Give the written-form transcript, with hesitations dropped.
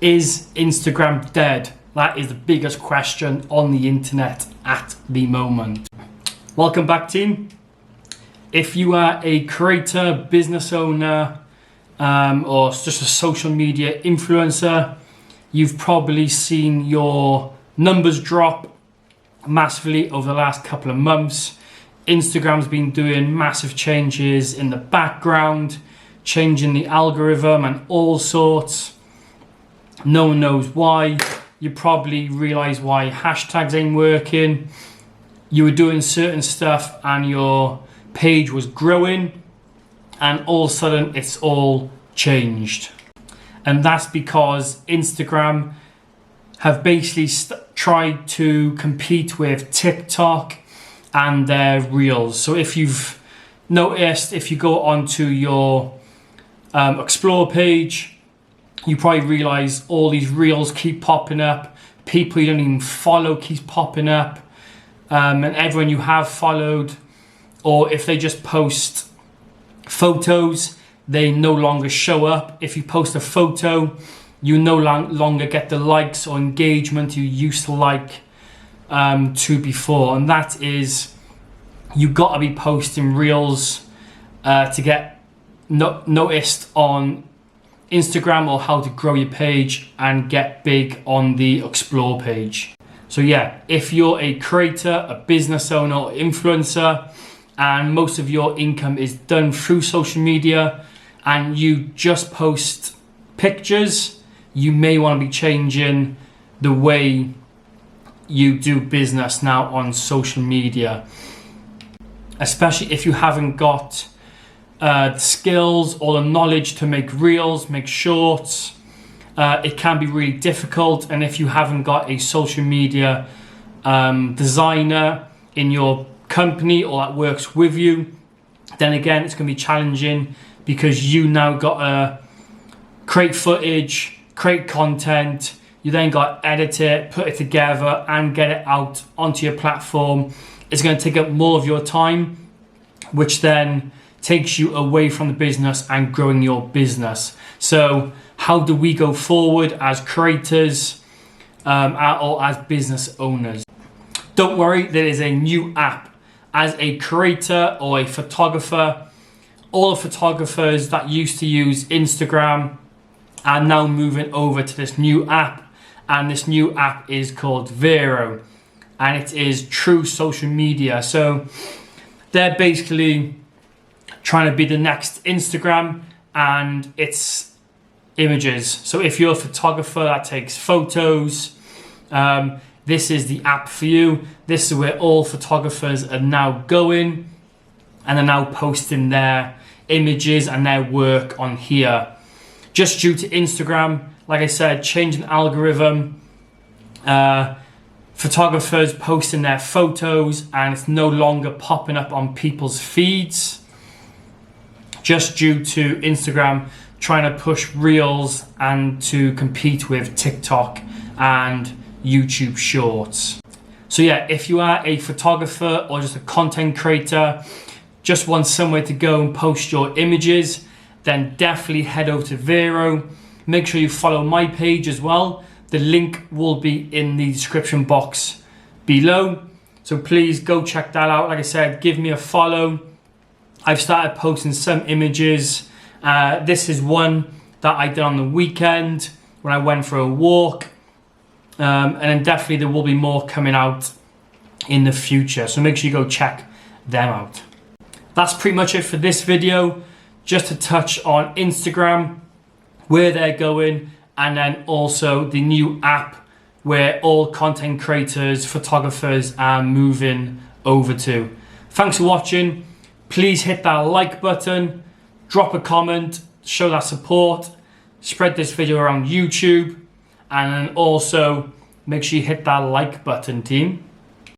Is Instagram dead? That is the biggest question on the internet at the moment. Welcome back, team. If you are a creator, business owner, or just a social media influencer, you've probably seen your numbers drop massively over the last couple of months. Instagram's been doing massive changes in the background, changing the algorithm and all sorts. No one knows why. You probably realize why hashtags ain't working. You were doing certain stuff and your page was growing, and all of a sudden it's all changed. And that's because Instagram have basically tried to compete with TikTok and their Reels. So if you've noticed, if you go onto your Explore page, you probably realize all these Reels keep popping up. People you don't even follow keeps popping up. And everyone you have followed, or if they just post photos, they no longer show up. If you post a photo, you no longer get the likes or engagement you used to like to before. And that is, you got to be posting Reels to get noticed on Instagram, or how to grow your page and get big on the Explore page. So yeah, if you're a creator, a business owner, or influencer, and most of your income is done through social media, and you just post pictures, you may want to be changing the way you do business now on social media. Especially if you haven't got the skills or the knowledge to make Reels, make shorts. It can be really difficult, and if you haven't got a social media designer in your company or that works with you, then again it's going to be challenging, because you now got to create footage, create content. You then got to edit it, put it together, and get it out onto your platform. It's going to take up more of your time, which then takes you away from the business and growing your business. So how do we go forward as creators or as business owners? Don't worry, there is a new app. As a creator or a photographer, all the photographers that used to use Instagram are now moving over to this new app, and this new app is called Vero, and it is true social media. So they're basically trying to be the next Instagram, and it's images. So if you're a photographer that takes photos, this is the app for you. This is where all photographers are now going, and are now posting their images and their work on here. Just due to Instagram, like I said, changing the algorithm, photographers posting their photos, and it's no longer popping up on people's feeds, just due to Instagram trying to push Reels and to compete with TikTok and YouTube Shorts. So yeah, if you are a photographer or just a content creator, just want somewhere to go and post your images, then definitely head over to Vero. Make sure you follow my page as well. The link will be in the description box below. So please go check that out. Like I said, give me a follow. I've started posting some images. This is one that I did on the weekend when I went for a walk. And then definitely there will be more coming out in the future. So make sure you go check them out. That's pretty much it for this video. Just to touch on Instagram, where they're going, and then also the new app where all content creators, photographers are moving over to. Thanks for watching. Please hit that like button, drop a comment, show that support, spread this video around YouTube, and then also make sure you hit that like button, team.